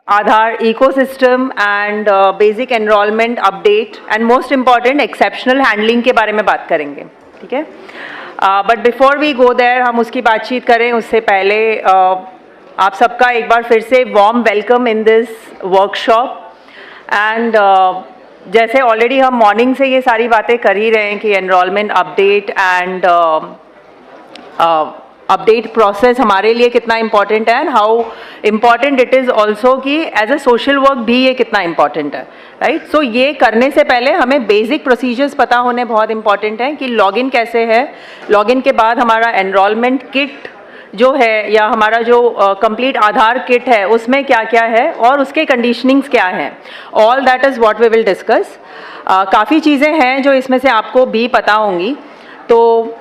Aadhaar ecosystem and basic enrollment update and most important exceptional handling के बारे में बात करेंगे, ठीक है? But before we go there, हम उसकी बातचीत करें उससे पहले आप सबका एक बार फिर से warm welcome in this workshop and जैसे ऑलरेडी हम मॉर्निंग से ये सारी बातें कर ही रहे हैं कि enrolment update and update process हमारे लिए कितना इम्पॉर्टेंट है and how important it is also कि एज अ सोशल वर्क भी ये कितना इम्पॉर्टेंट है, राइट? सो ये करने से पहले हमें बेसिक प्रोसीजर्स पता होने बहुत इम्पॉर्टेंट हैं कि लॉगिन कैसे है, लॉगिन के बाद हमारा एनरोलमेंट किट जो है या हमारा जो कंप्लीट आधार किट है उसमें क्या क्या है और उसके कंडीशनिंग्स क्या हैं, all that is what we will discuss. काफ़ी चीज़ें हैं जो इसमें से आपको भी पता होंगी, तो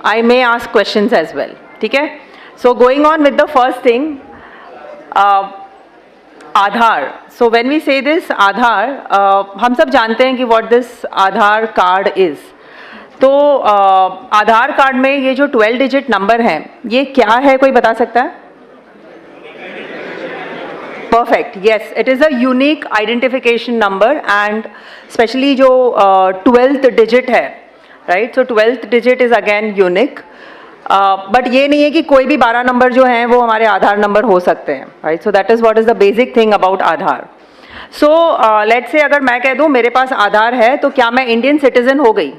I may ask questions as well, ठीक है? So going on with the first thing, Aadhaar. So when we say this Aadhaar, हम सब जानते हैं कि what this Aadhaar card is. तो आधार कार्ड में ये जो 12 डिजिट नंबर हैं ये क्या है, कोई बता सकता है? Perfect, yes, it is a unique identification number and specially जो 12th डिजिट है, right? So 12th digit is again unique. But ये नहीं है कि कोई भी 12 नंबर जो हैं वो हमारे आधार नंबर हो सकते हैं, right? So that is what is the basic thing about Aadhaar. So let's say अगर मैं कह दूँ मेरे पास आधार है तो क्या मैं इंडियन सिटीजन हो गई?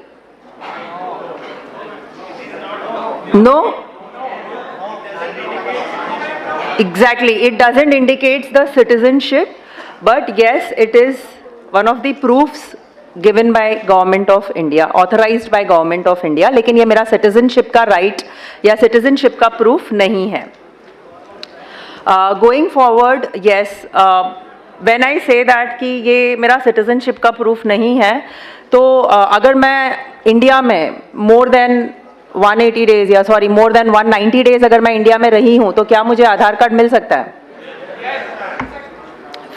No, exactly, it doesn't indicate the citizenship, but yes, it is one of the proofs given by government of India, authorized by government of India. लेकिन ये मेरा citizenship का right या citizenship का proof नहीं है. Going forward, yes, when I say that कि ये मेरा citizenship का proof नहीं है, तो अगर मैं इंडिया में more than 180 डेज या सॉरी मोर देन 190 डेज अगर मैं इंडिया में रही हूं तो क्या मुझे आधार कार्ड मिल सकता है?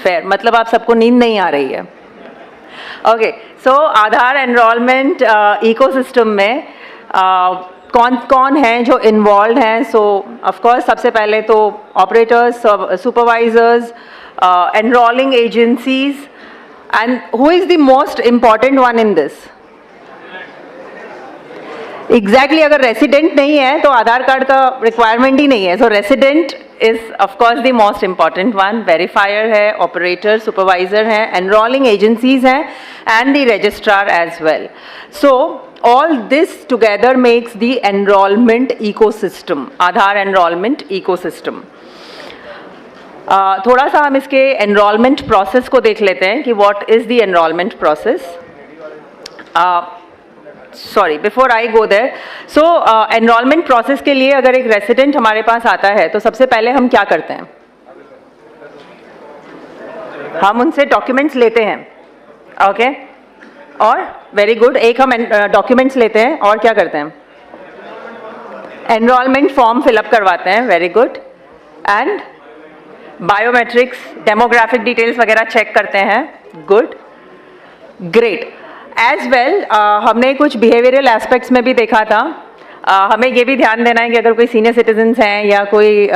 फेयर, मतलब आप सबको नींद नहीं आ रही है. ओके, सो आधार एनरोलमेंट इकोसिस्टम में कौन कौन हैं जो इन्वॉल्व हैं? सो ऑफ कोर्स सबसे पहले तो operators, supervisors, enrolling agencies, and who is the most important one in this? Exactly, अगर रेसिडेंट नहीं है तो आधार कार्ड का रिक्वायरमेंट ही नहीं है. So resident is of course the most important one. Verifier है, ऑपरेटर, सुपरवाइजर हैं, एनरोलिंग एजेंसीज हैं and the registrar as well. So all this together makes the enrolment ecosystem, Aadhaar enrolment ecosystem. थोड़ा सा हम इसके एनरोलमेंट प्रोसेस को देख लेते हैं कि what is the enrolment process. Sorry, before I go there, so enrolment process के लिए अगर एक रेसिडेंट हमारे पास आता है तो सबसे पहले हम क्या करते हैं? हम उनसे डॉक्यूमेंट्स लेते हैं, ओके? और वेरी गुड, एक हम डॉक्यूमेंट्स लेते हैं और क्या करते हैं? एनरोलमेंट फॉर्म फिलअप करवाते हैं, very good. And biometrics, demographic details वगैरह चेक करते हैं, गुड, ग्रेट. एज वेल हमने कुछ बिहेवियरल एस्पेक्ट्स में भी देखा था. हमें ये भी ध्यान देना है कि अगर कोई सीनियर सिटीजन्स हैं या कोई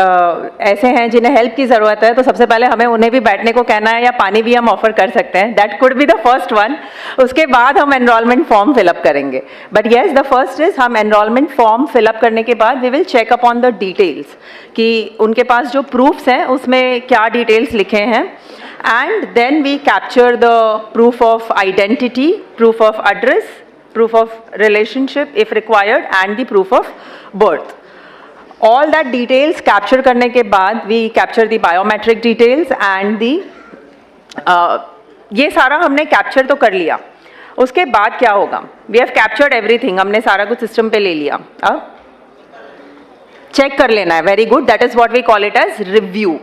ऐसे हैं जिन्हें हेल्प की ज़रूरत है तो सबसे पहले हमें उन्हें भी बैठने को कहना है या पानी भी हम ऑफर कर सकते हैं. That could be the first one. उसके बाद हम एनरोलमेंट फॉर्म फिलअप करेंगे. But yes, the first is हम एनरोलमेंट फॉर्म फिलअप करने के बाद we will check upon the details कि उनके पास जो प्रूफ्स हैं उसमें क्या डिटेल्स लिखे हैं. And then we capture the proof of identity, proof of address, proof of relationship if required, and the proof of birth. All that details capture करने के बाद we capture the biometric details and the ये सारा हमने capture तो कर लिया. उसके बाद क्या होगा? We have captured everything, हमने सारा कुछ सिस्टम पे ले लिया. अब चेक कर लेना है, very good. That is what we call it as review.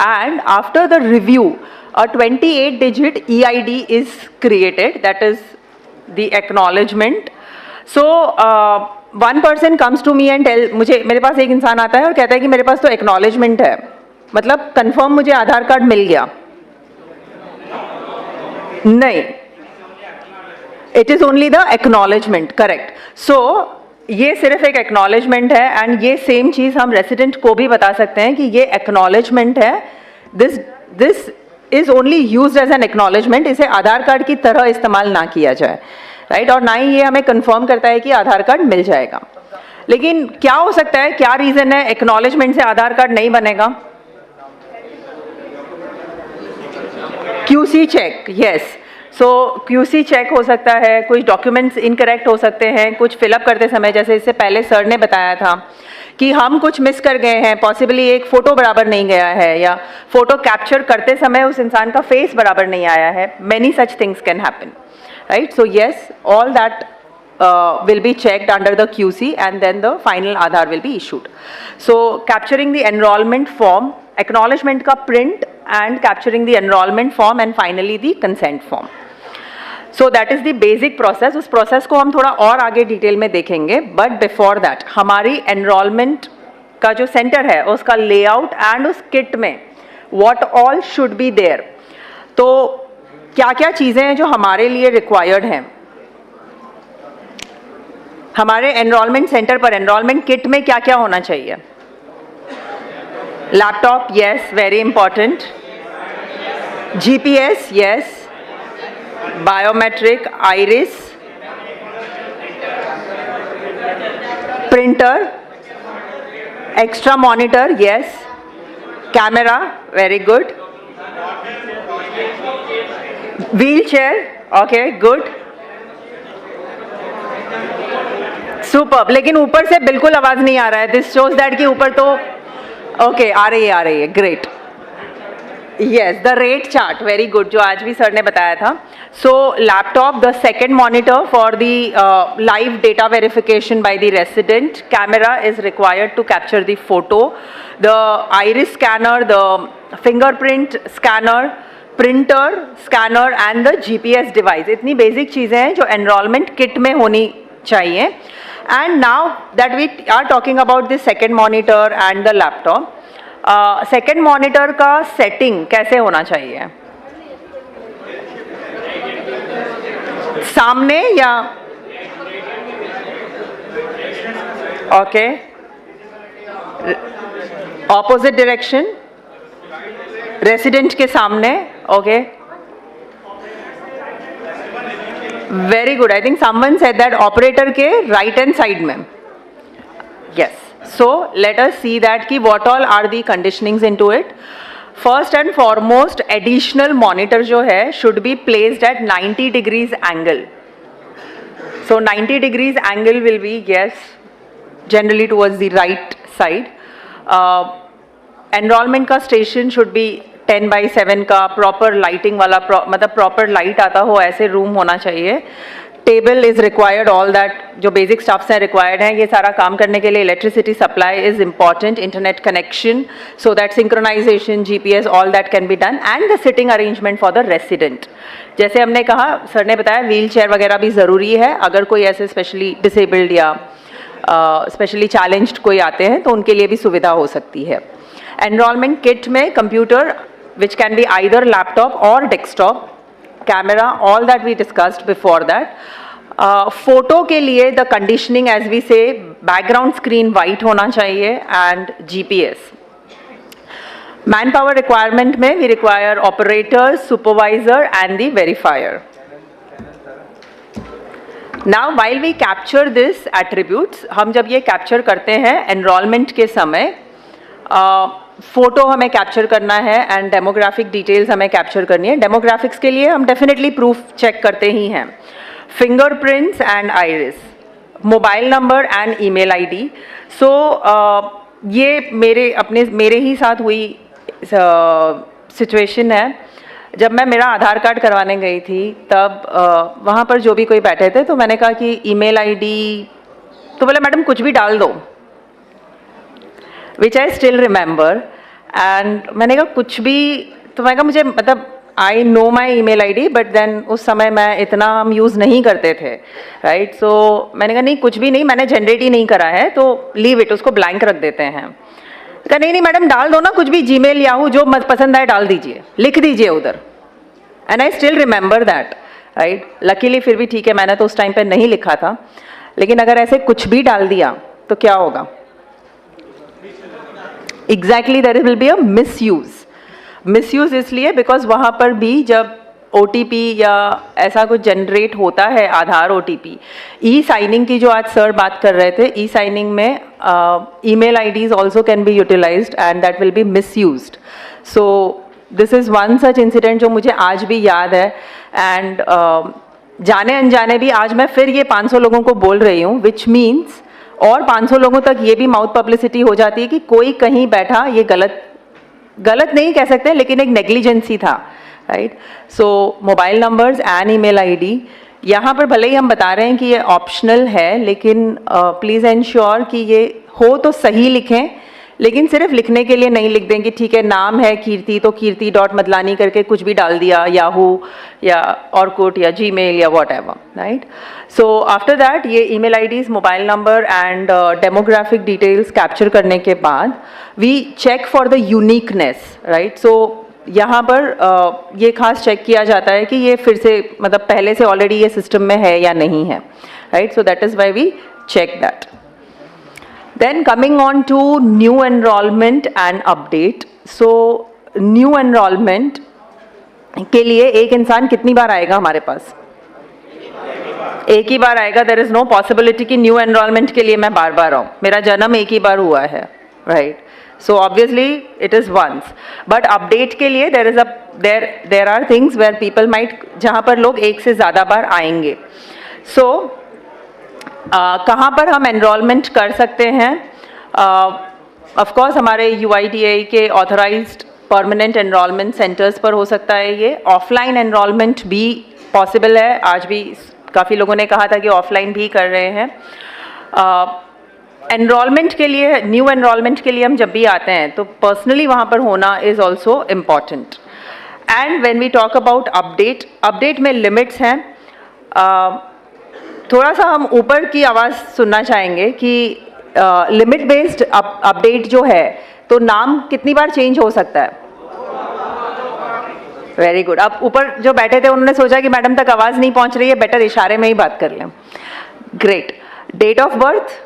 And after the review a 28 digit EID is created, that is the acknowledgement. So one person comes to me and tell, मुझे, मेरे पास एक इंसान आता है और कहता है कि मेरे पास तो acknowledgement है, मतलब कंफर्म मुझे आधार कार्ड मिल गया. नहीं, it is only the acknowledgement, correct. So ये सिर्फ एक एक्नॉलेजमेंट है एंड ये सेम चीज़ हम रेसिडेंट को भी बता सकते हैं कि ये एक्नॉलेजमेंट है. This is only used as an acknowledgement, इसे आधार कार्ड की तरह इस्तेमाल ना किया जाए, राइट। और ना ही ये हमें कंफर्म करता है कि आधार कार्ड मिल जाएगा। लेकिन क्या हो सकता है, क्या रीजन है एक्नॉलेजमेंट से आधार कार्ड नहीं बनेगा? QC check, yes. So QC check हो सकता है, कुछ डॉक्यूमेंट्स इनकरेक्ट हो सकते हैं कुछ फिलअप करते समय, जैसे इससे पहले सर ने बताया था कि हम कुछ मिस कर गए हैं, पॉसिबली एक फ़ोटो बराबर नहीं गया है, या फ़ोटो कैप्चर करते समय उस इंसान का फेस बराबर नहीं आया है। Many such things can happen, right. So yes, all that will be checked under the QC and then the final Aadhaar will be issued. So capturing the enrollment form, acknowledgement का print and capturing the enrollment form and finally the consent form. So that is the basic process. उस process को हम थोड़ा और आगे detail में देखेंगे, but before that हमारी enrollment का जो center है उसका layout and उस kit में what all should be there. तो क्या क्या चीज़ें हैं जो हमारे लिए required हैं? हमारे एनरोलमेंट सेंटर पर एनरोलमेंट किट में क्या क्या होना चाहिए? Laptop, yes, very important. GPS, yes. Biometric, iris, printer, extra monitor, yes, camera, very good, wheel chair, okay, good, superb. लेकिन ऊपर से बिल्कुल आवाज नहीं आ रहा है, दिस शोज दैट कि ऊपर तो ओके आ रही है, great. Yes, the rate chart, very good, जो आज भी सर ने बताया था। So laptop, the second monitor for the live data verification by the resident, camera is required to capture the photo, the iris scanner, the fingerprint scanner, printer scanner and the GPS device. इतनी basic चीज़ें हैं जो enrolment kit में होनी चाहिए। And now that we are talking about the second monitor and the laptop, second monitor का setting कैसे होना चाहिए? सामने या ओके, opposite direction, रेसिडेंट के सामने, okay, very good. I think someone said that operator के राइट हैंड साइड में, yes. So let us see that कि what all are the conditionings into it. First and foremost, additional monitor जो है should be placed at 90 degrees angle. So 90 degrees angle will be, yes, generally towards the right side. Enrolment का station should be 10/7 का, proper lighting वाला, मतलब proper light आता हो ऐसे room होना चाहिए। Table is required, all that जो बेसिक स्टफ्स हैं रिक्वायर्ड हैं। ये सारा काम करने के लिए electricity supply is important, internet connection, so that synchronisation, GPS, all that can be done, and the sitting arrangement for the resident. जैसे हमने कहा, सर ने बताया व्हील चेयर वगैरह भी ज़रूरी है, अगर कोई ऐसे स्पेशली डिसेबल्ड या स्पेशली चैलेंज्ड कोई आते हैं तो उनके लिए भी सुविधा हो सकती है। एनरोलमेंट किट में computer which can be either laptop or desktop, camera, all that we discussed before that. Photo के लिए the conditioning as we say, background screen white होना चाहिए and GPS. Manpower requirement में we require operator, supervisor and the verifier. Now while we capture this attributes, हम जब ये capture करते हैं enrollment के समय, फोटो हमें कैप्चर करना है एंड डेमोग्राफिक डिटेल्स हमें कैप्चर करनी है। डेमोग्राफिक्स के लिए हम डेफिनेटली प्रूफ चेक करते ही हैं, fingerprints and iris, mobile number and email ID. So ये मेरे ही साथ हुई सिचुएशन है। जब मैं मेरा आधार कार्ड करवाने गई थी तब वहाँ पर जो भी कोई बैठे थे तो मैंने कहा कि ईमेल आईडी, तो बोले मैडम कुछ भी डाल दो, which I still remember. And मैंने कहा कुछ भी, तो मैंने कहा मुझे मतलब I know my email ID, but then उस समय मैं इतना हम यूज़ नहीं करते थे, राइट। सो मैंने कहा नहीं कुछ भी नहीं, मैंने जनरेट ही नहीं करा है, तो लीव इट, उसको ब्लैंक रख देते हैं। कहा नहीं मैडम डाल दो ना कुछ भी, जीमेल याहू जो पसंद आए डाल दीजिए, लिख दीजिए उधर। And I still remember that, right. Luckily फिर भी ठीक है, मैंने तो उस टाइम पे नहीं लिखा था, लेकिन अगर ऐसे कुछ भी डाल दिया तो क्या होगा? Exactly, there will be a misuse. Misuse इसलिए बिकॉज वहाँ पर भी जब OTP या ऐसा कुछ जनरेट होता है, आधार OTP, ई साइनिंग की जो आज सर बात कर रहे थे, ई साइनिंग में email IDs also can be utilized and that will be misused. So this is one such incident जो मुझे आज भी याद है and जाने अनजाने भी आज मैं फिर ये 500 लोगों को बोल रही हूँ, which means और 500 लोगों तक ये भी माउथ पब्लिसिटी हो जाती है कि कोई कहीं बैठा ये गलत नहीं कह सकते लेकिन एक नेग्लिजेंसी था, right. So mobile numbers and email ID, यहाँ पर भले ही हम बता रहे हैं कि ये ऑप्शनल है, लेकिन प्लीज़ एंश्योर कि ये हो तो सही लिखें, लेकिन सिर्फ लिखने के लिए नहीं लिख दें कि ठीक है नाम है कीर्ति तो कीर्ति डॉट मदलानी करके कुछ भी डाल दिया, याहू या ऑर्कुट या जीमेल या whatever, right. So after that ये email IDs, mobile number and demographic details capture करने के बाद we check for the uniqueness, right. So यहाँ पर ये खास चेक किया जाता है कि ये फिर से मतलब पहले से ऑलरेडी ये सिस्टम में है या नहीं है, right. So that is why we check that. Then coming on to new enrollment and update. So new enrollment के लिए एक इंसान कितनी बार आएगा हमारे पास? एक ही बार आएगा. There is no possibility कि new enrollment के लिए मैं बार बार आऊँ. मेरा जन्म एक ही बार हुआ है, right? So obviously it is once. But update के लिए there are things where people might, जहाँ पर लोग एक से ज़्यादा बार आएंगे. So कहाँ पर हम एनरोलमेंट कर सकते हैं? ऑफ कोर्स हमारे UIDAI के ऑथराइज्ड परमानेंट एनरोलमेंट सेंटर्स पर हो सकता है. ये ऑफलाइन एनरोलमेंट भी पॉसिबल है. आज भी काफ़ी लोगों ने कहा था कि ऑफलाइन भी कर रहे हैं. एनरोलमेंट के लिए, न्यू एनरोलमेंट के लिए हम जब भी आते हैं तो पर्सनली वहाँ पर होना is also important. And when we talk about update में लिमिट्स हैं. थोड़ा सा हम ऊपर की आवाज़ सुनना चाहेंगे कि लिमिट बेस्ड अपडेट जो है तो नाम कितनी बार चेंज हो सकता है? Very good. अब ऊपर जो बैठे थे उन्होंने सोचा कि मैडम तक आवाज़ नहीं पहुंच रही है, बेटर इशारे में ही बात कर लें. Great. Date of birth,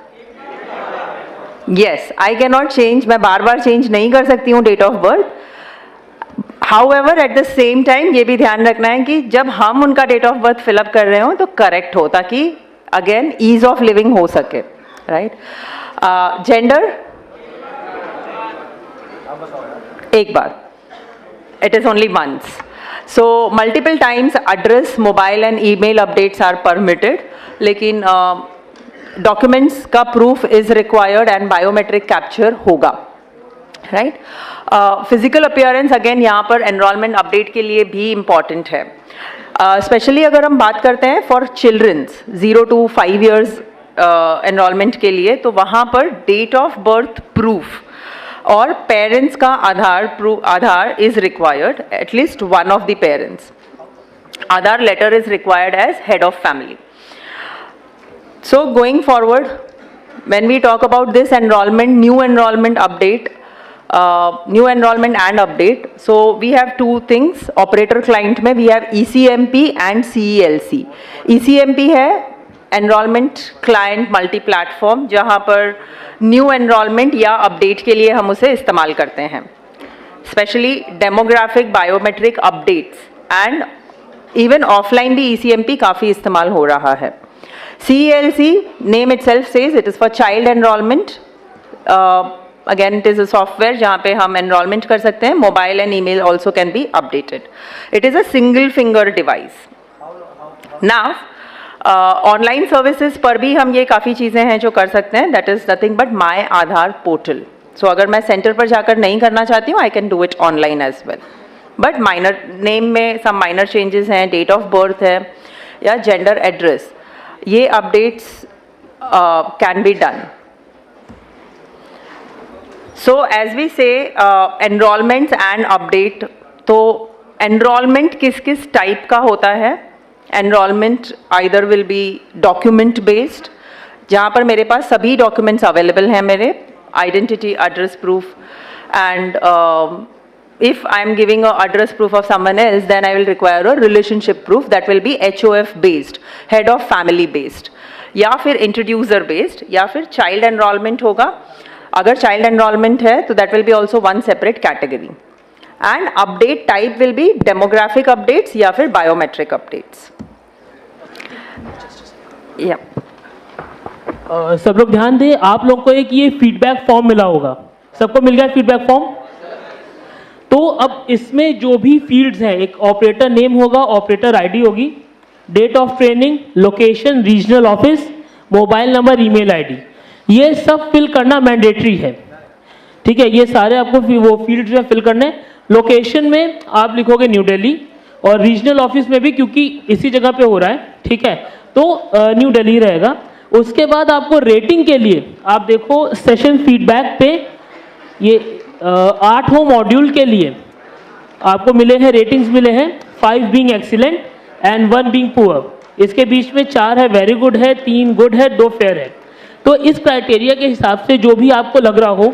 yes, I can not change. मैं बार बार चेंज नहीं कर सकती हूँ date of birth. However at the same time ये भी ध्यान रखना है कि जब हम उनका डेट ऑफ बर्थ फिलअप कर रहे हो तो करेक्ट हो, ताकि अगेन ईज ऑफ लिविंग हो सके, राइट. जेंडर एक बार, it is only once. So multiple times address, mobile and email updates are permitted, लेकिन डॉक्यूमेंट्स का proof is required and biometric capture होगा, राइट. फिजिकल अपीयरेंस अगेन यहाँ पर enrolment update के लिए भी इम्पॉर्टेंट है. स्पेशली अगर हम बात करते हैं for childrens 0 to 5 years enrolment के लिए, तो वहाँ पर डेट ऑफ बर्थ प्रूफ और पेरेंट्स का Aadhaar is required, at least one of the parents. Aadhaar letter is required as head of family. So going forward, when we talk about this enrollment, new enrollment update, new enrollment and update, so we have two things. operator client में we have ECMP and CELC. ECMP है enrollment client multi platform, जहाँ पर new enrollment या update के लिए हम उसे इस्तेमाल करते हैं, especially demographic biometric updates, and even offline भी ECMP काफ़ी इस्तेमाल हो रहा है. CELC, name itself says it is for child enrollment. Again, it is a software जहाँ पे हम enrollment कर सकते हैं. Mobile and email also can be updated. It is a single finger device. Now, online services पर भी हम ये काफ़ी चीज़ें हैं जो कर सकते हैं. That is nothing but My Aadhaar portal. So अगर मैं सेंटर पर जाकर नहीं करना चाहती हूँ, I can do it online as well. But minor name में some minor changes हैं, date of birth है या gender address, ये updates can be done. So as we say, enrollments and update, तो enrollment किस किस type का होता है? Enrollment either will be document based, जहाँ पर मेरे पास सभी documents available हैं मेरे, identity, address proof, and if I am giving a address proof of someone else, then I will require a relationship proof that will be HOF based, head of family based, या फिर introducer based, या फिर child enrollment होगा. अगर child enrollment है तो that will be also one separate category. And update type will be demographic updates या फिर बायोमेट्रिक अपडेट्स। या सब लोग ध्यान दें, आप लोग को एक ये फीडबैक फॉर्म मिला होगा, सबको मिल गया फीडबैक फॉर्म? तो अब इसमें जो भी फील्ड्स हैं, एक ऑपरेटर नेम होगा, ऑपरेटर आईडी होगी, date of training, location, regional office, mobile number, email ID, ये सब फिल करना मैंडेटरी है। ठीक है, ये सारे आपको वो फील्ड्स में फिल करने। लोकेशन में आप लिखोगे न्यू दिल्ली, और रीजनल ऑफिस में भी, क्योंकि इसी जगह पे हो रहा है, ठीक है, तो न्यू दिल्ली रहेगा। उसके बाद आपको रेटिंग के लिए आप देखो सेशन फीडबैक पे, ये 8 मॉड्यूल के लिए आपको मिले हैं रेटिंग्स, मिले हैं 5 being excellent and 1 being poor. इसके बीच में 4 है वेरी गुड है, 3 गुड है, 2 फेयर है। तो इस क्राइटेरिया के हिसाब से जो भी आपको लग रहा हो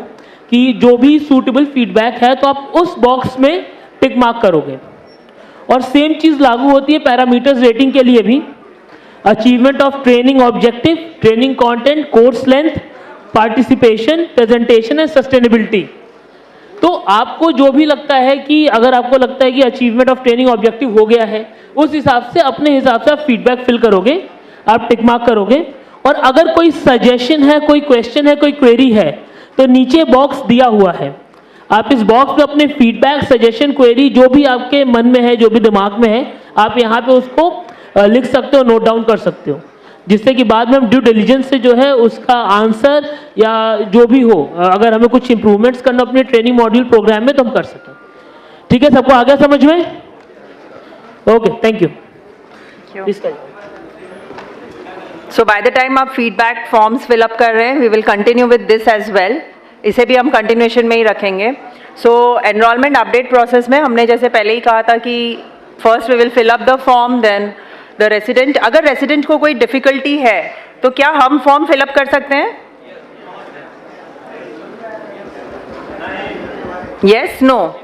कि जो भी सूटेबल फीडबैक है, तो आप उस बॉक्स में टिक मार्क करोगे। और सेम चीज़ लागू होती है पैरामीटर्स रेटिंग के लिए भी। Achievement of training objective, training content, course length, participation, presentation and sustainability. तो आपको जो भी लगता है कि अगर आपको लगता है कि अचीवमेंट ऑफ ट्रेनिंग ऑब्जेक्टिव हो गया है, उस हिसाब से अपने हिसाब से आप फीडबैक फिल करोगे, आप टिक मार्क करोगे। और अगर कोई सजेशन है, कोई क्वेश्चन है, कोई क्वेरी है, तो नीचे बॉक्स दिया हुआ है, आप इस बॉक्स में अपने फीडबैक, सजेशन, क्वेरी जो भी आपके मन में है, जो भी दिमाग में है, आप यहाँ पे उसको लिख सकते हो, नोट डाउन कर सकते हो, जिससे कि बाद में हम ड्यू डिलिजेंस से जो है उसका आंसर या जो भी हो, अगर हमें कुछ इंप्रूवमेंट्स करना अपने ट्रेनिंग मॉड्यूल प्रोग्राम में, तो हम कर सकें। ठीक है, सबको आ गया समझ में? Okay, thank you. So by the time आप फीडबैक फॉर्म्स फिलअप कर रहे हैं, we will continue with this as well. इसे भी हम कंटिन्यूएशन में ही रखेंगे। सो एनरोलमेंट अपडेट प्रोसेस में हमने जैसे पहले ही कहा था कि first we will fill up the form, then the resident, अगर रेसिडेंट को कोई डिफिकल्टी है तो क्या हम फॉर्म फिलअप कर सकते हैं? Yes, no?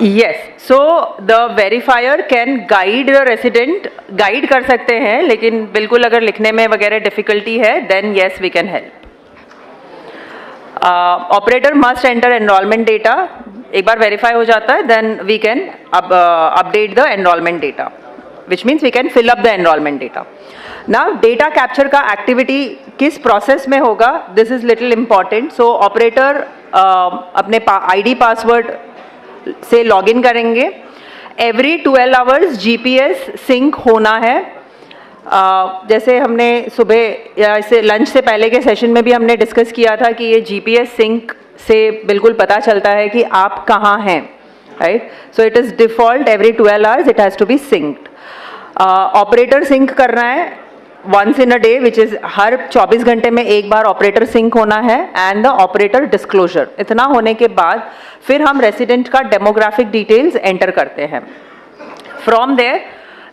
Yes, so the verifier can guide the resident, guide कर सकते हैं, लेकिन बिल्कुल अगर लिखने में वगैरह डिफिकल्टी है, then yes we can help. Operator must enter enrolment data, एक बार वेरीफाई हो जाता है, then we can update the enrolment data, which means we can fill up the enrolment data. Now data capture का activity किस process में होगा, this is little important. So operator अपने आईडी पासवर्ड से लॉगिन करेंगे। एवरी 12 आवर्स जीपीएस सिंक होना है। जैसे हमने सुबह या इसे लंच से पहले के सेशन में भी हमने डिस्कस किया था कि ये जीपीएस सिंक से बिल्कुल पता चलता है कि आप कहाँ हैं, right? So it is default every 12 hours it has to be synced. Operator sync करना है once in a day, which is हर 24 घंटे में एक बार ऑपरेटर सिंक होना है, एंड द ऑपरेटर डिस्क्लोजर। इतना होने के बाद फिर हम रेसिडेंट का डेमोग्राफिक डिटेल्स एंटर करते हैं। फ्रॉम देयर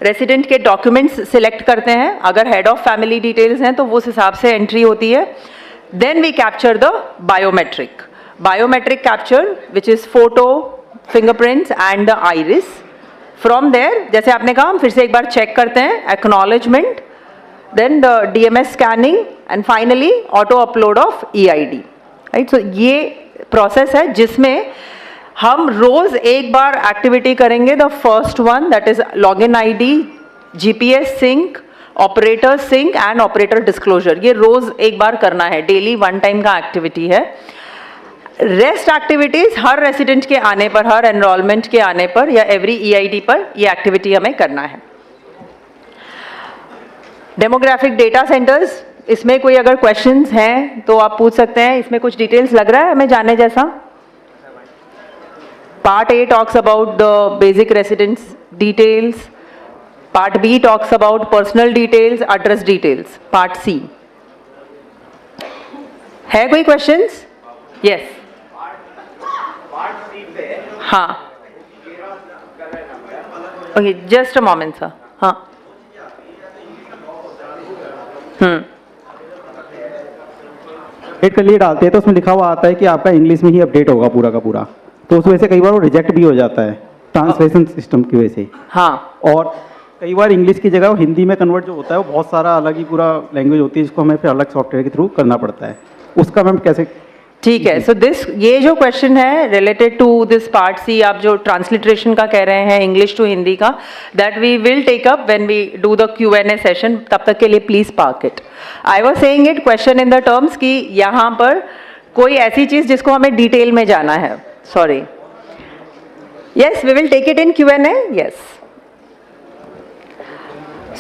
रेसिडेंट के डॉक्यूमेंट्स सिलेक्ट करते हैं, अगर हेड ऑफ फैमिली डिटेल्स हैं तो उस हिसाब से एंट्री होती है। Then we capture the biometric capture which is photo, fingerprints and the iris. From there जैसे आपने कहा, हम फिर से एक बार चेक करते हैं, acknowledgement, then the DMS scanning and finally auto upload of EID, right? So ये प्रोसेस है जिसमें हम रोज एक बार एक्टिविटी करेंगे। The first one that is login ID, GPS sync, operator sync and operator disclosure. ये रोज एक बार करना है, डेली 1 टाइम का एक्टिविटी है। रेस्ट एक्टिविटीज हर रेसिडेंट के आने पर, हर एनरोलमेंट के आने पर या एवरी ईआईडी पर ये एक्टिविटी हमें करना है। डेमोग्राफिक डेटा सेंटर्स, इसमें कोई अगर क्वेश्चंस हैं तो आप पूछ सकते हैं। इसमें कुछ डिटेल्स लग रहा है हमें जाने जैसा? Part A talks about the basic residence details. Part B talks about personal details, address details. Part C. है कोई questions? Yes. Part C पे हाँ. Okay, just a moment sir. हाँ. अपडेट के लिए डालते हैं तो उसमें लिखा हुआ आता है कि आपका इंग्लिश में ही अपडेट होगा पूरा का पूरा, तो उस वजह से कई बार वो रिजेक्ट भी हो जाता है ट्रांसलेशन सिस्टम की वजह से। हाँ, और कई बार इंग्लिश की जगह वो हिंदी में कन्वर्ट जो होता है वो बहुत सारा अलग ही पूरा लैंग्वेज होती है, जिसको हमें फिर अलग सॉफ्टवेयर के थ्रू करना पड़ता है। उसका मैम कैसे? ठीक है, सो दिस ये जो क्वेश्चन है related to this part C, आप जो ट्रांसलिट्रेशन का कह रहे हैं इंग्लिश टू हिंदी का, that we will take up when we do the Q&A session. तब तक के लिए please park it. I was saying it question in the terms कि यहाँ पर कोई ऐसी चीज जिसको हमें डिटेल में जाना है. Sorry, yes we will take it in Q&A. Yes,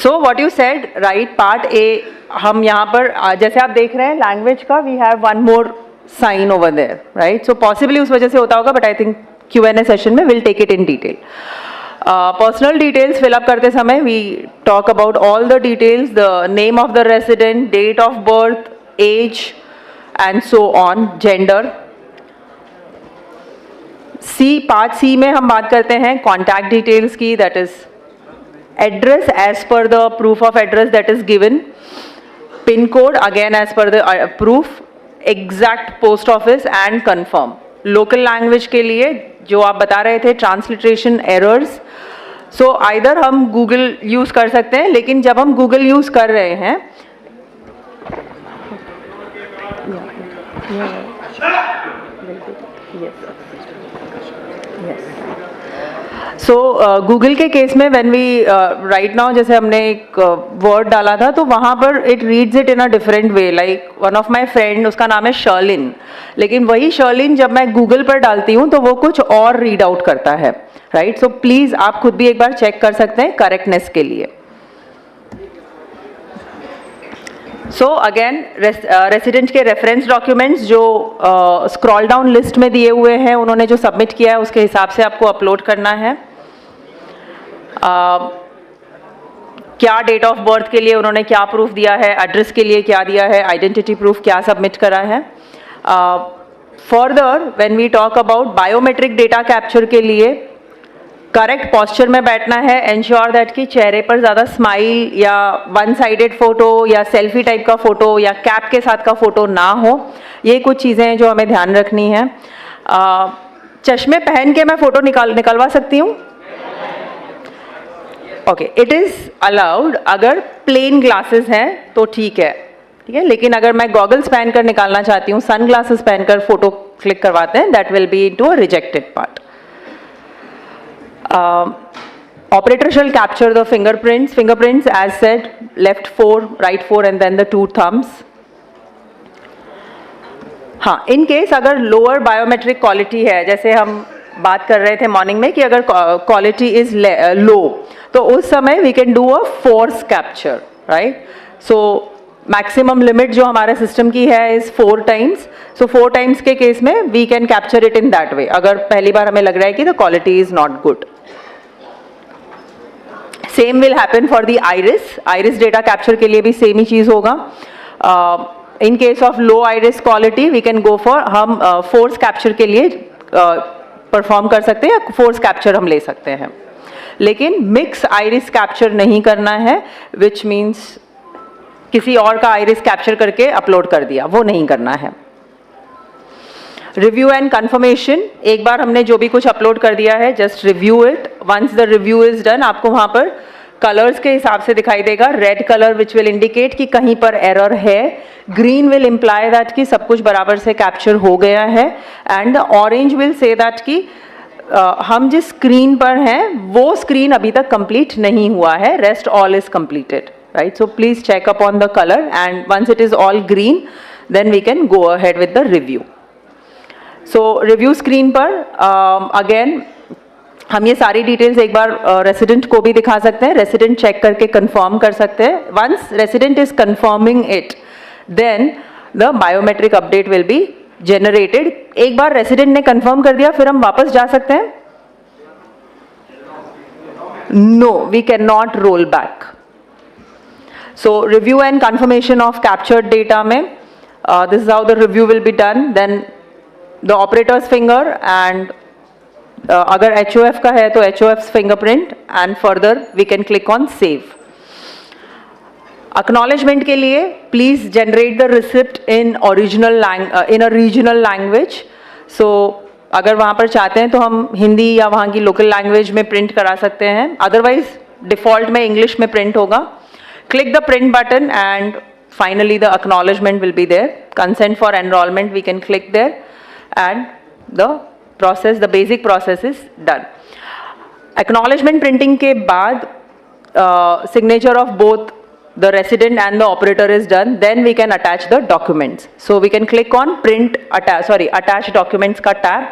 so what you said right, part A हम यहाँ पर जैसे आप देख रहे हैं लैंग्वेज का, we have one more sign over there, right. So possibly उस वजह से होता होगा, but I think Q&A session में will take it in detail. Personal details fill up करते समय we talk about all the details, the name of the resident, date of birth, age and so on, gender. C, part C में हम बात करते हैं contact details की, that is address as per the proof of address that is given, pin code again as per the proof, exact post office and confirm. Local language के लिए जो आप बता रहे थे transliteration errors, so either हम Google use कर सकते हैं, लेकिन जब हम Google use कर रहे हैं सो गूगल के केस में व्हेन वी राइट नाउ, जैसे हमने एक वर्ड डाला था तो वहाँ पर it reads it in a different way. Like one of my friend, उसका नाम है शर्लिन, लेकिन वही शर्लिन जब मैं गूगल पर डालती हूँ तो वो कुछ और रीड आउट करता है, राइट. सो प्लीज़ आप खुद भी एक बार चेक कर सकते हैं करेक्टनेस के लिए. सो अगेन रेसिडेंट के रेफरेंस डॉक्यूमेंट्स जो स्क्रॉल डाउन लिस्ट में दिए हुए हैं, उन्होंने जो सबमिट किया है उसके हिसाब से आपको अपलोड करना है. क्या डेट ऑफ बर्थ के लिए उन्होंने क्या प्रूफ दिया है, एड्रेस के लिए क्या दिया है, आइडेंटिटी प्रूफ क्या सबमिट करा है. Further when we talk about biometric data capture के लिए करेक्ट पॉस्चर में बैठना है, एंश्योर दैट कि चेहरे पर ज़्यादा स्माइल या वन साइडेड फोटो या सेल्फी टाइप का फोटो या कैप के साथ का फोटो ना हो. ये कुछ चीज़ें हैं जो हमें ध्यान रखनी है. चश्मे पहन के मैं फोटो निकलवा सकती हूँ. ओके, इट इज़ अलाउड अगर प्लेन ग्लासेस हैं तो ठीक है, ठीक है. लेकिन अगर मैं गॉगल्स पहनकर निकालना चाहती हूँ, सन ग्लासेस पहनकर फोटो क्लिक करवाते हैं, that will be into a rejected part. Operator shall capture the fingerprints as said, left 4, right 4 and then the 2 thumbs. हाँ, in case अगर lower biometric quality है, जैसे हम बात कर रहे थे मॉर्निंग में कि अगर quality is low, तो उस समय we can do a force capture, right? So maximum limit जो हमारे सिस्टम की है is 4 times. So 4 times के केस में we can capture it in that way. अगर पहली बार हमें लग रहा है कि the quality is not good. Same will happen for the iris data capture के लिए भी सेम ही चीज़ होगा. In case of low iris quality we can go for, हम फोर्स कैप्चर के लिए परफॉर्म कर सकते हैं या फोर्स कैप्चर हम ले सकते हैं, लेकिन मिक्स आइरिस कैप्चर नहीं करना है, विच मीन्स किसी और का आइरिस कैप्चर करके अपलोड कर दिया, वो नहीं करना है. रिव्यू एंड कंफर्मेशन, एक बार हमने जो भी कुछ अपलोड कर दिया है just review it. Once the review is done, आपको वहाँ पर कलर्स के हिसाब से दिखाई देगा. Red colour which will indicate कि कहीं पर एरर है, ग्रीन विल इम्प्लाई दैट कि सब कुछ बराबर से कैप्चर हो गया है, and the orange will say that कि हम जिस स्क्रीन पर हैं वो स्क्रीन अभी तक कंप्लीट नहीं हुआ है, rest all is completed, right. So please check up on the colour and once it is all green then we can go ahead with the review. So review screen पर again हम ये सारी details एक बार resident को भी दिखा सकते हैं. रेसिडेंट चेक करके कंफर्म कर सकते हैं. Once resident is confirming it then the biometric update will be generated. एक बार रेसिडेंट ने कंफर्म कर दिया फिर हम वापस जा सकते हैं? No, we can not roll back. So review and confirmation of captured data में this is how the review will be done. Then the operator's finger and अगर HOF का है तो HOF's fingerprint and further we can click on save. Acknowledgement के लिए please generate the receipt in in a regional language. So अगर वहाँ पर चाहते हैं तो हम हिंदी या वहाँ की लोकल लैंग्वेज में प्रिंट करा सकते हैं, अदरवाइज डिफ़ॉल्ट में इंग्लिश में प्रिंट होगा. Click the print button and finally the acknowledgement will be there. Consent for enrollment, we can click there, and the process, the basic process is done. Acknowledgement printing के बाद signature of both the resident and the operator is done, then we can attach the documents. So we can click on print attach documents का tab.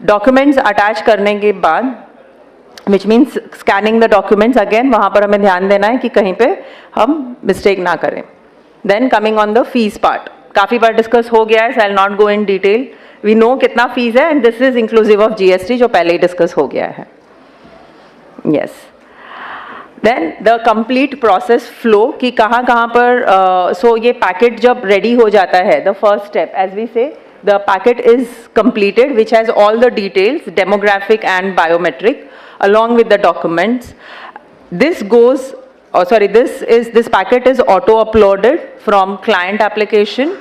Documents attach करने के बाद, which means scanning the documents again, वहाँ पर हमें ध्यान देना है कि कहीं पे हम mistake ना करें. Then coming on the fees part, काफ़ी बार डिस्कस हो गया है, so I'll not go in detail. We know कितना फीस है, and this is inclusive of GST जो पहले ही डिस्कस हो गया है. Yes. Then the complete process flow कि कहाँ पर so ये packet जब ready हो जाता है, the first step, as we say, the packet is completed, which has all the details, demographic and biometric, along with the documents. This goes, this packet is auto uploaded from client application,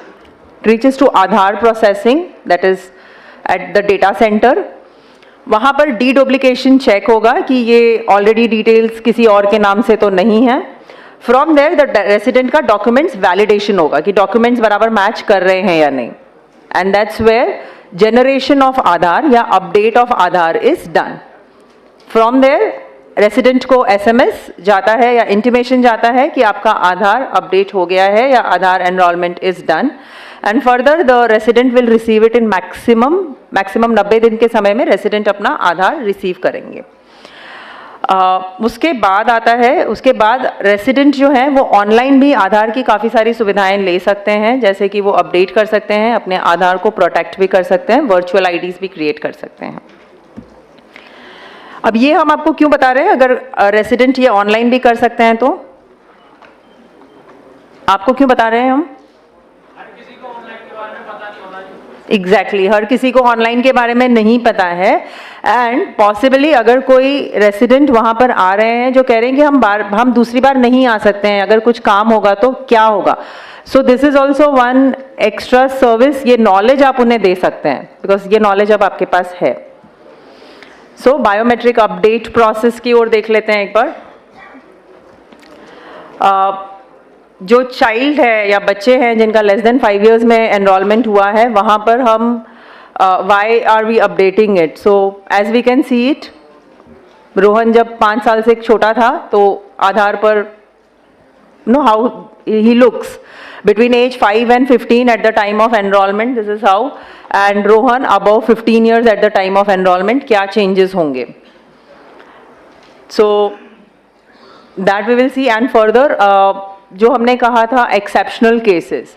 reaches to Aadhaar processing, that is at the data center. वहाँ पर डीडुप्लीकेशन check होगा कि ये already details किसी और के नाम से तो नहीं है. फ्रॉम देयर द रेसिडेंट का डॉक्यूमेंट्स वैलिडेशन होगा कि डॉक्यूमेंट्स बराबर मैच कर रहे हैं या नहीं, and that's where generation of Aadhaar या update of Aadhaar is done. From there resident को एसएमएस जाता है या इंटीमेशन जाता है कि आपका आधार अपडेट हो गया है या Aadhaar enrolment is done, and further the resident will receive it in maximum 90 दिन के समय में रेसिडेंट अपना आधार रिसीव करेंगे. उसके बाद आता है, उसके बाद रेसिडेंट जो है वो ऑनलाइन भी आधार की काफ़ी सारी सुविधाएं ले सकते हैं, जैसे कि वो अपडेट कर सकते हैं, अपने आधार को प्रोटेक्ट भी कर सकते हैं, वर्चुअल आईडीज भी क्रिएट कर सकते हैं. अब ये हम आपको क्यों बता रहे हैं, अगर रेसिडेंट ये ऑनलाइन भी कर सकते हैं तो आपको क्यों बता रहे हैं हम? एग्जैक्टली, हर किसी को ऑनलाइन के बारे में नहीं पता है, एंड पॉसिबली अगर कोई रेसिडेंट वहाँ पर आ रहे हैं जो कह रहे हैं कि हम दूसरी बार नहीं आ सकते हैं, अगर कुछ काम होगा तो क्या होगा. सो this is also one extra service, ये नॉलेज आप उन्हें दे सकते हैं, बिकॉज ये नॉलेज अब आपके पास है. सो बायोमेट्रिक अपडेट प्रोसेस की ओर देख लेते हैं एक बार. जो चाइल्ड है या बच्चे हैं जिनका लेस देन 5 years में एनरोलमेंट हुआ है, वहाँ पर हम why are we updating it. So as we can see it, Rohan जब 5 साल से छोटा था तो आधार पर know how he looks between age 5 and 15 at the time of enrollment, this is how, and Rohan above 15 years at the time of enrollment, क्या changes होंगे. So that we will see, and further जो हमने कहा था exceptional cases,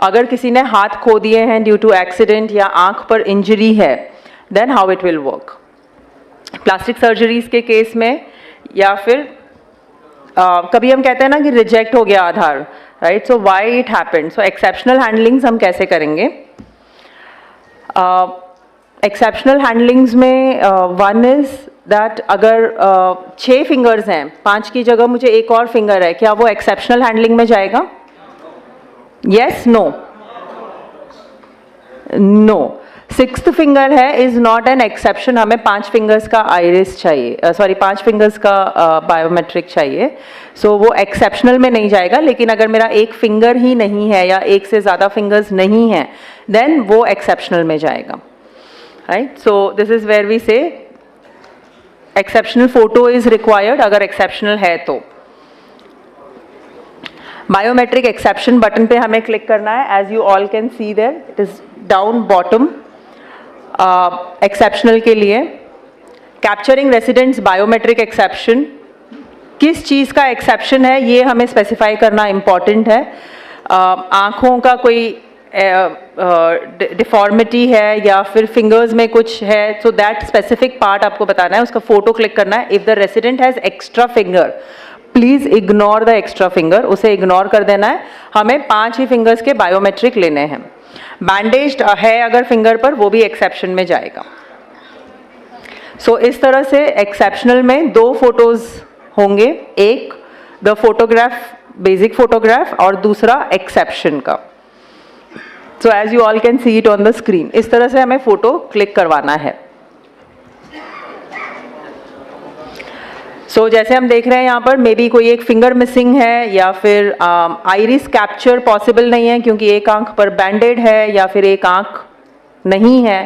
अगर किसी ने हाथ खो दिए हैं ड्यू टू एक्सीडेंट या आंख पर इंजरी है, then how it will work. Plastic surgeries के केस में, या फिर कभी हम कहते हैं ना कि रिजेक्ट हो गया Aadhaar, right, so why it happened. So exceptional handlings हम कैसे करेंगे. एक्सेप्शनल हैंडलिंग्स में वन इज दैट अगर 6 फिंगर्स हैं, 5 की जगह मुझे एक और फिंगर है, क्या वो एक्सेप्शनल हैंडलिंग में जाएगा? Yes, no, no. 6th finger है इज नॉट एन एक्सेप्शन, हमें 5 फिंगर्स का आइरिस चाहिए, सॉरी 5 फिंगर्स का बायोमेट्रिक चाहिए. सो वो एक्सेप्शनल में नहीं जाएगा. लेकिन अगर मेरा एक फिंगर ही नहीं है या एक से ज़्यादा फिंगर्स नहीं है, देन वो एक्सेप्शनल में जाएगा, right. So this is where we see exceptional photo is required अगर एक्सेप्शनल है तो. बायोमेट्रिक एक्सेप्शन बटन पे हमें क्लिक करना है. As you all can see there, it is down bottom. Exceptional के लिए कैप्चरिंग रेसिडेंट्स बायोमेट्रिक एक्सेप्शन, किस चीज़ का एक्सेप्शन है ये हमें स्पेसिफाई करना इम्पॉर्टेंट है. आँखों का कोई डिफॉर्मिटी है या फिर फिंगर्स में कुछ है, सो दैट स्पेसिफिक पार्ट आपको बताना है, उसका फोटो क्लिक करना है. If the resident has extra finger, please ignore the extra finger, उसे इग्नोर कर देना है. हमें 5 ही फिंगर्स के बायोमेट्रिक लेने हैं. बैंडेज्ड है अगर फिंगर पर, वो भी एक्सेप्शन में जाएगा. सो इस तरह से एक्सेप्शनल में 2 फोटोज होंगे, एक द फोटोग्राफ, बेसिक फोटोग्राफ, और दूसरा एक्सेप्शन का. So as you all can see it on the screen, इस तरह से हमें फोटो क्लिक करवाना है. सो जैसे हम देख रहे हैं यहाँ पर मे बी कोई एक फिंगर मिसिंग है या फिर आइरिस कैप्चर पॉसिबल नहीं है क्योंकि एक आंख पर बैंडेड है या फिर एक आंख नहीं है,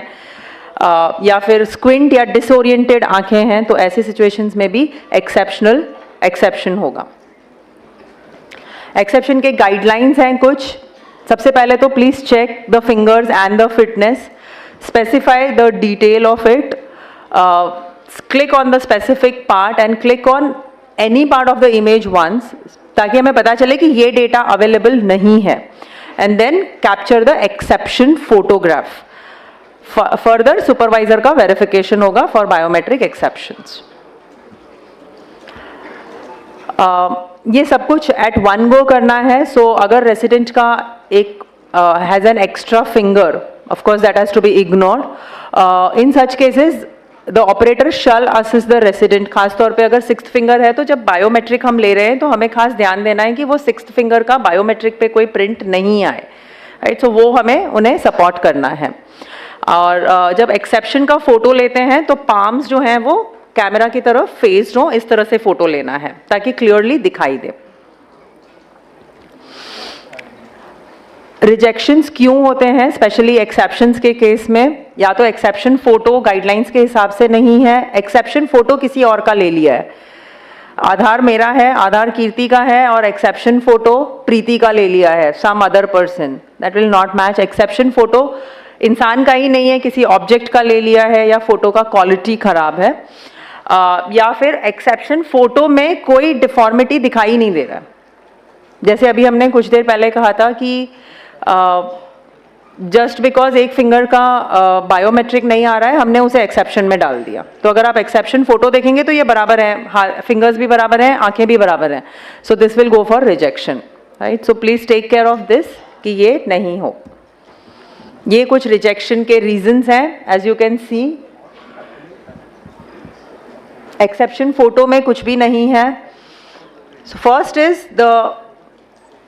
या फिर स्क्विंट या डिसोरिएंटेड आंखें हैं, तो ऐसी सिचुएशंस में भी एक्सेप्शन होगा। एक्सेप्शन के गाइडलाइंस हैं कुछ। सबसे पहले तो please check the fingers and the fitness, specify the detail of it, click on the specific part and click on any part of the image once, ताकि हमें पता चले कि ये डेटा अवेलेबल नहीं है, and then capture the exception photograph. Further supervisor का verification होगा for biometric exceptions. ये सब कुछ at one go करना है, so अगर रेसिडेंट का एक has an extra finger, of course that has to be ignored. In such cases the operator shall assist the resident. खासतौर पे अगर सिक्स्थ फिंगर है तो जब बायोमेट्रिक हम ले रहे हैं तो हमें खास ध्यान देना है कि वो सिक्स्थ फिंगर का बायोमेट्रिक पे कोई प्रिंट नहीं आए, राइट। सो वो हमें उन्हें सपोर्ट करना है। और जब एक्सेप्शन का फोटो लेते हैं तो पाम्स जो हैं वो कैमरा की तरफ फेस्ड हो, इस तरह से फोटो लेना है ताकि क्लियरली दिखाई दे। रिजेक्शंस क्यों होते हैं स्पेशली एक्सेप्शंस के केस में? या तो एक्सेप्शन फोटो गाइडलाइंस के हिसाब से नहीं है, एक्सेप्शन फोटो किसी और का ले लिया है, आधार मेरा है, आधार कीर्ति का है और एक्सेप्शन फोटो प्रीति का ले लिया है, some other person, that will not match. Exception photo इंसान का ही नहीं है, किसी ऑब्जेक्ट का ले लिया है या फोटो का क्वालिटी खराब है, या फिर एक्सेप्शन फोटो में कोई डिफॉर्मिटी दिखाई नहीं दे रहा। जैसे अभी हमने कुछ देर पहले कहा था कि जस्ट बिकॉज एक फिंगर का बायोमेट्रिक नहीं आ रहा है हमने उसे एक्सेप्शन में डाल दिया। तो अगर आप एक्सेप्शन फोटो देखेंगे तो ये बराबर है, फिंगर्स भी बराबर हैं, आंखें भी बराबर हैं, so this will go for rejection, right. So please take care of this कि ये नहीं हो। ये कुछ रिजेक्शन के रीजंस हैं, as you can see exception photo में कुछ भी नहीं है। So first is the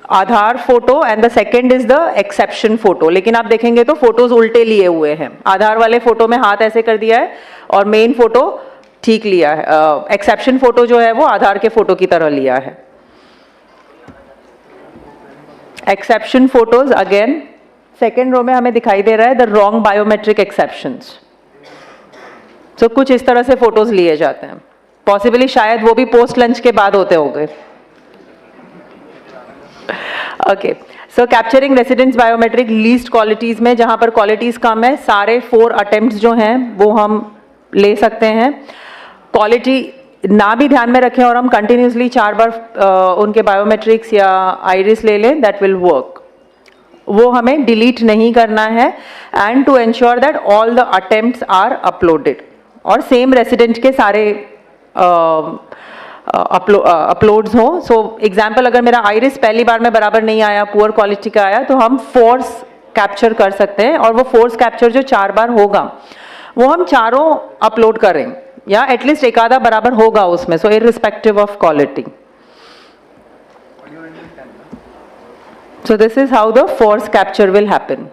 Aadhaar photo and the second is the exception photo. लेकिन आप देखेंगे तो फोटोज उल्टे लिए हुए हैं, आधार वाले फोटो में हाथ ऐसे कर दिया है और मेन फोटो ठीक लिया है, एक्सेप्शन फोटो जो है वो आधार के फोटो की तरह लिया है। Exception photos again second row में हमें दिखाई दे रहा है द रॉन्ग बायोमेट्रिक एक्सेप्शंस। तो कुछ इस तरह से फोटोज लिए जाते हैं, पॉसिबली शायद वो भी पोस्ट लंच के बाद होते होंगे। Okay, so capturing residents biometric least qualities में, जहां पर क्वालिटीज कम है, सारे 4 अटेम्प्ट्स जो हैं वो हम ले सकते हैं। क्वालिटी ना भी ध्यान में रखें और हम कंटिन्यूसली 4 बार उनके बायोमेट्रिक्स या आइरिस ले लें, दैट विल वर्क। वो हमें डिलीट नहीं करना है and to ensure that all the attempts are uploaded, और सेम रेसिडेंट के सारे अपलोड्स हो। सो एग्जाम्पल, अगर मेरा आइरिस पहली बार में बराबर नहीं आया, पुअर क्वालिटी का आया, तो हम फोर्स कैप्चर कर सकते हैं, और वो फोर्स कैप्चर जो 4 बार होगा वो हम चारों अपलोड करें, या एटलीस्ट एक आधा बराबर होगा उसमें, so irrespective of quality. So this is how the force capture will happen.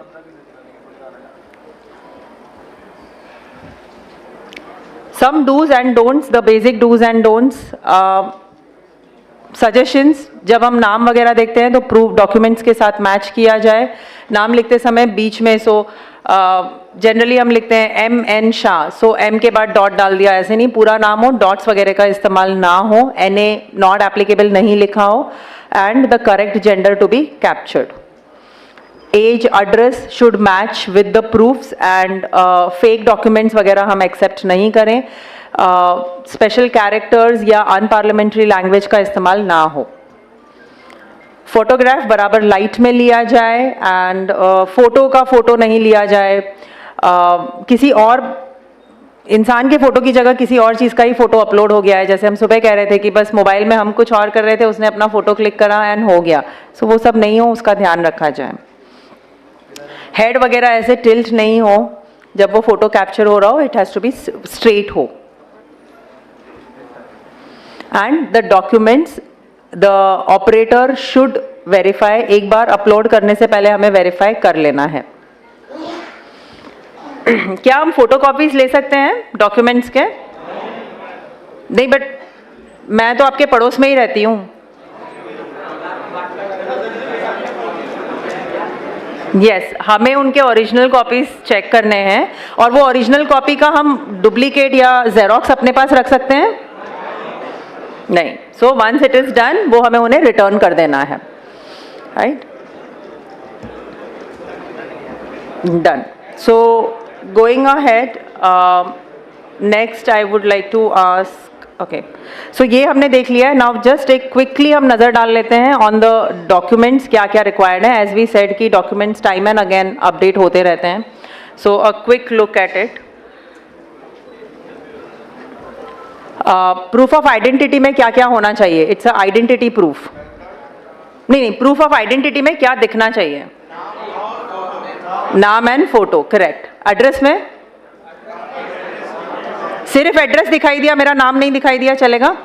Some do's and don'ts, the basic do's and don'ts, suggestions, जब हम नाम वगैरह देखते हैं तो प्रूफ डॉक्यूमेंट्स के साथ मैच किया जाए। नाम लिखते समय बीच में, सो जनरली हम लिखते हैं M.N. शाह, सो M के बाद डॉट डाल दिया, ऐसे नहीं, पूरा नाम हो, डॉट्स वगैरह का इस्तेमाल ना हो, NA नॉट एप्लीकेबल नहीं लिखा हो, and the correct gender to be captured. Age, address should match with the proofs, and fake documents वगैरह हम एक्सेप्ट नहीं करें। स्पेशल कैरेक्टर्स या अनपार्लियामेंट्री लैंग्वेज का इस्तेमाल ना हो। फोटोग्राफ बराबर लाइट में लिया जाए, एंड फोटो का फोटो नहीं लिया जाए, किसी और इंसान के फोटो की जगह किसी और चीज़ का ही फोटो अपलोड हो गया है। जैसे हम सुबह कह रहे थे कि बस मोबाइल में हम कुछ और कर रहे थे, उसने अपना फोटो क्लिक करा एंड हो गया, सो वो सब नहीं हो, उसका ध्यान रखा जाए। हेड वगैरह ऐसे टिल्ट नहीं हो जब वो फोटो कैप्चर हो रहा हो, it has to be straight हो। And the documents the operator should verify, एक बार अपलोड करने से पहले हमें वेरीफाई कर लेना है। क्या हम फोटो कॉपीज ले सकते हैं डॉक्यूमेंट्स के? नहीं, बट मैं तो आपके पड़ोस में ही रहती हूँ। यस, हमें उनके ओरिजिनल कॉपीज चेक करने हैं, और वो ओरिजिनल कॉपी का हम डुप्लीकेट या जेरोक्स अपने पास रख सकते हैं? नहीं। So once it is done, वो हमें उन्हें रिटर्न कर देना है, right? Done. So going ahead, next I would like to ask, okay, so ये हमने देख लिया है। नाउ जस्ट एक क्विकली हम नज़र डाल लेते हैं ऑन द डॉक्यूमेंट्स, क्या क्या रिक्वायर्ड है। एज वी सेड कि documents time and again update होते रहते हैं। So a quick look at it. Proof of identity में क्या क्या होना चाहिए? It's a identity proof. नहीं, प्रूफ ऑफ आइडेंटिटी में क्या दिखना चाहिए? नाम एंड फोटो, करेक्ट। एड्रेस में सिर्फ एड्रेस दिखाई दिया, मेरा नाम नहीं दिखाई दिया, चलेगा?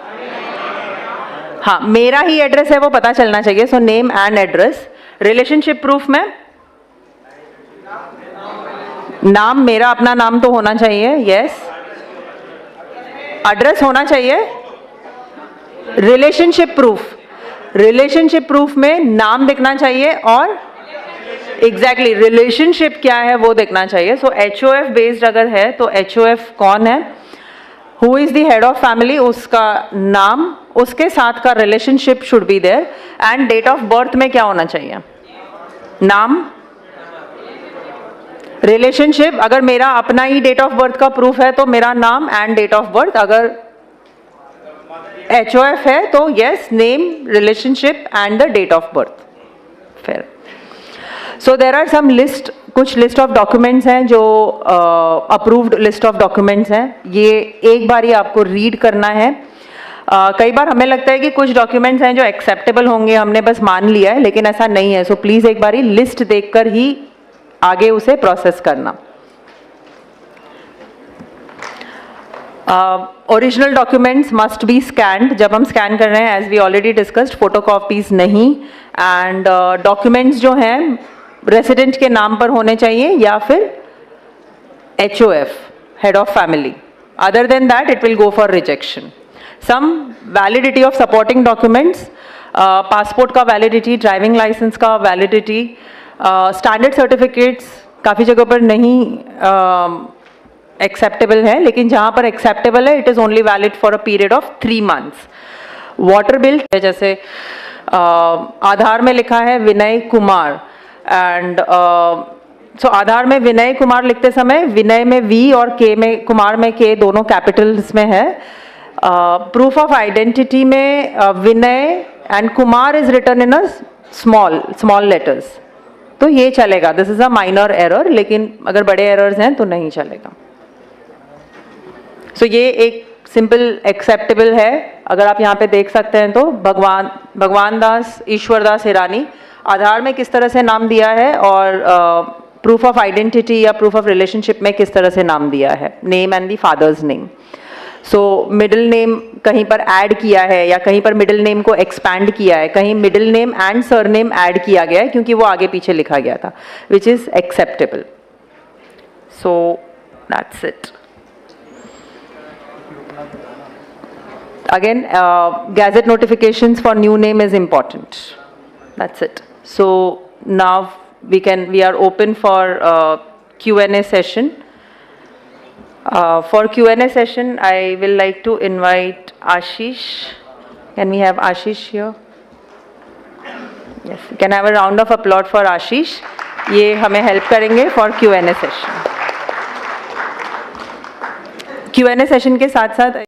हाँ, मेरा ही एड्रेस है वो पता चलना चाहिए। So name and address. Relationship proof में नाम, मेरा अपना नाम तो होना चाहिए, यस। एड्रेस होना चाहिए। रिलेशनशिप प्रूफ, रिलेशनशिप प्रूफ में नाम दिखना चाहिए और एग्जैक्टली रिलेशनशिप क्या है वो देखना चाहिए। सो HOF बेस्ड अगर है तो HOF कौन है, who is the head of family, उसका नाम, उसके साथ का relationship should be there. And date of birth में क्या होना चाहिए? नाम, रिलेशनशिप। अगर मेरा अपना ही डेट ऑफ बर्थ का प्रूफ है तो मेरा नाम एंड डेट ऑफ बर्थ। अगर HOF है तो yes, name, relationship and the date of birth. फिर so there are some list, कुछ लिस्ट ऑफ डॉक्यूमेंट्स हैं जो अप्रूव्ड लिस्ट ऑफ डॉक्यूमेंट्स हैं। ये एक बार ही आपको रीड करना है। कई बार हमें लगता है कि कुछ डॉक्यूमेंट्स हैं जो एक्सेप्टेबल होंगे, हमने बस मान लिया है, लेकिन ऐसा नहीं है। सो प्लीज एक बार ही लिस्ट देखकर ही आगे उसे प्रोसेस करना। Original documents must be scanned. जब हम स्कैन कर रहे हैं, as we already discussed, photocopies नहीं। एंड डॉक्यूमेंट्स जो हैं रेसिडेंट के नाम पर होने चाहिए या फिर HOF, head of family. Other than that it will go for rejection. Some validity of supporting documents, passport का वैलिडिटी, ड्राइविंग लाइसेंस का वैलिडिटी, स्टैंडर्ड सर्टिफिकेट्स काफ़ी जगह पर नहीं एक्सेप्टेबल है, लेकिन जहाँ पर एक्सेप्टेबल है it is only valid for a period of 3 months। Water bill, जैसे आधार में लिखा है विनय कुमार, एंड सो आधार में विनय कुमार लिखते समय विनय में V और K में, कुमार में K, दोनों कैपिटल्स में है। प्रूफ ऑफ आइडेंटिटी में Vinay and Kumar is written in a small letters, तो ये चलेगा। This is a minor error, लेकिन अगर बड़े एरर्स हैं तो नहीं चलेगा। सो ये एक सिंपल एक्सेप्टेबल है। अगर आप यहाँ पे देख सकते हैं तो भगवान दास ईश्वर दास हिरानी, आधार में किस तरह से नाम दिया है और प्रूफ ऑफ आइडेंटिटी या प्रूफ ऑफ रिलेशनशिप में किस तरह से नाम दिया है, name and the father's name. So middle name कहीं पर ऐड किया है या कहीं पर मिडिल नेम को एक्सपैंड किया है, कहीं middle name and surname add किया गया है क्योंकि वो आगे पीछे लिखा गया था, which is acceptable. So that's it. Again, gazette notifications for new name is important. That's it. So now we are open for Q&A session. For Q&A session, I will like to invite Ashish. Can we have Ashish here? Yes, we can have a round of applause for Ashish. ये हमें help करेंगे for Q&A session. Q&A session के साथ साथ